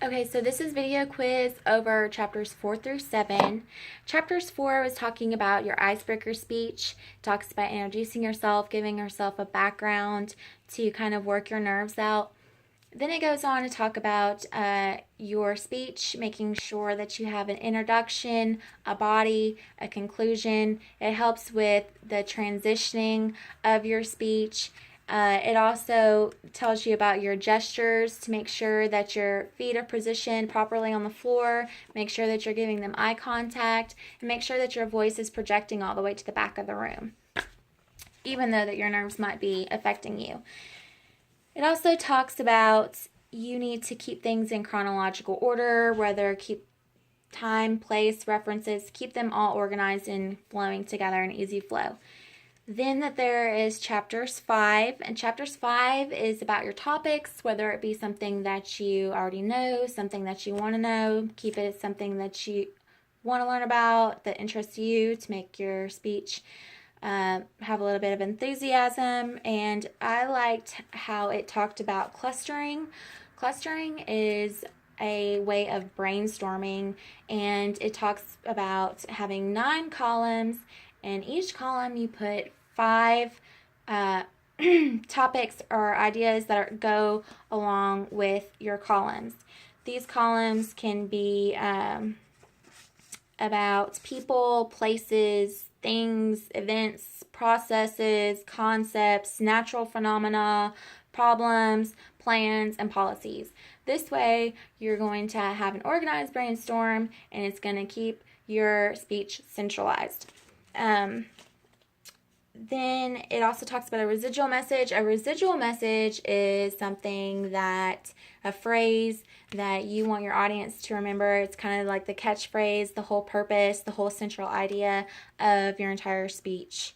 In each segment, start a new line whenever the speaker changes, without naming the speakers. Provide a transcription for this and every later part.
Okay, so this is video quiz over chapters 4 through 7. Chapters 4 was talking about your icebreaker speech. It talks about introducing yourself, giving yourself a background to kind of work your nerves out. Then it goes on to talk about your speech, making sure that you have an introduction, a body, a conclusion. It helps with the transitioning of your speech. It also tells you about your gestures to make sure that your feet are positioned properly on the floor, make sure that you're giving them eye contact, and make sure that your voice is projecting all the way to the back of the room, even though that your nerves might be affecting you. It also talks about you need to keep things in chronological order, whether keep time, place, references, keep them all organized and flowing together in easy flow. Then that there is chapters 5, and chapters 5 is about your topics, whether it be something that you already know, something that you want to know. Keep it as something that you want to learn about, that interests you, to make your speech have a little bit of enthusiasm. And I liked how it talked about clustering. Clustering is a way of brainstorming, and it talks about having 9 columns, and each column you put 5 topics or ideas that go along with your columns. These columns can be about people, places, things, events, processes, concepts, natural phenomena, problems, plans, and policies. This way, you're going to have an organized brainstorm, and it's going to keep your speech centralized. Then it also talks about a residual message. A residual message is something that, a phrase that you want your audience to remember. It's kind of like the catchphrase, the whole purpose, the whole central idea of your entire speech.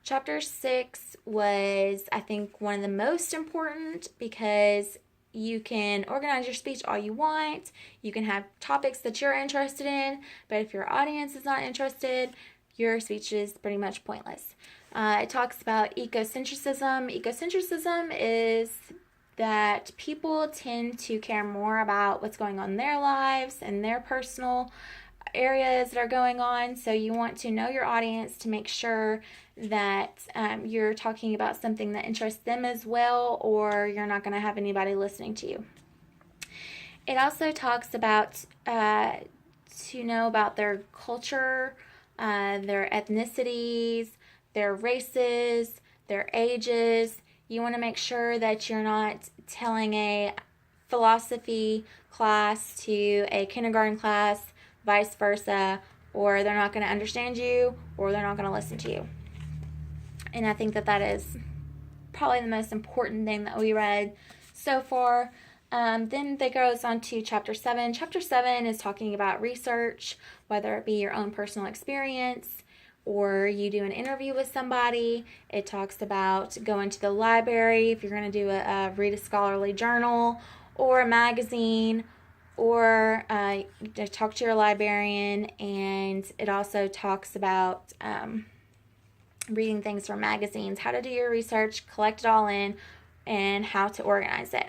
Chapter 6 was, I think, one of the most important because you can organize your speech all you want. You can have topics that you're interested in, but if your audience is not interested, your speech is pretty much pointless. It talks about ecocentrism. Ecocentrism is that people tend to care more about what's going on in their lives and their personal areas that are going on. So you want to know your audience to make sure that you're talking about something that interests them as well, or you're not going to have anybody listening to you. It also talks about to know about their culture, their ethnicities, their races, their ages. You want to make sure that you're not telling a philosophy class to a kindergarten class, vice versa, or they're not going to understand you, or they're not going to listen to you. And I think that that is probably the most important thing that we read so far. Then it goes on to chapter 7. Chapter 7 is talking about research, whether it be your own personal experience or you do an interview with somebody. It talks about going to the library if you're going to do read a scholarly journal or a magazine, or talk to your librarian. And it also talks about reading things from magazines, how to do your research, collect it all in, and how to organize it.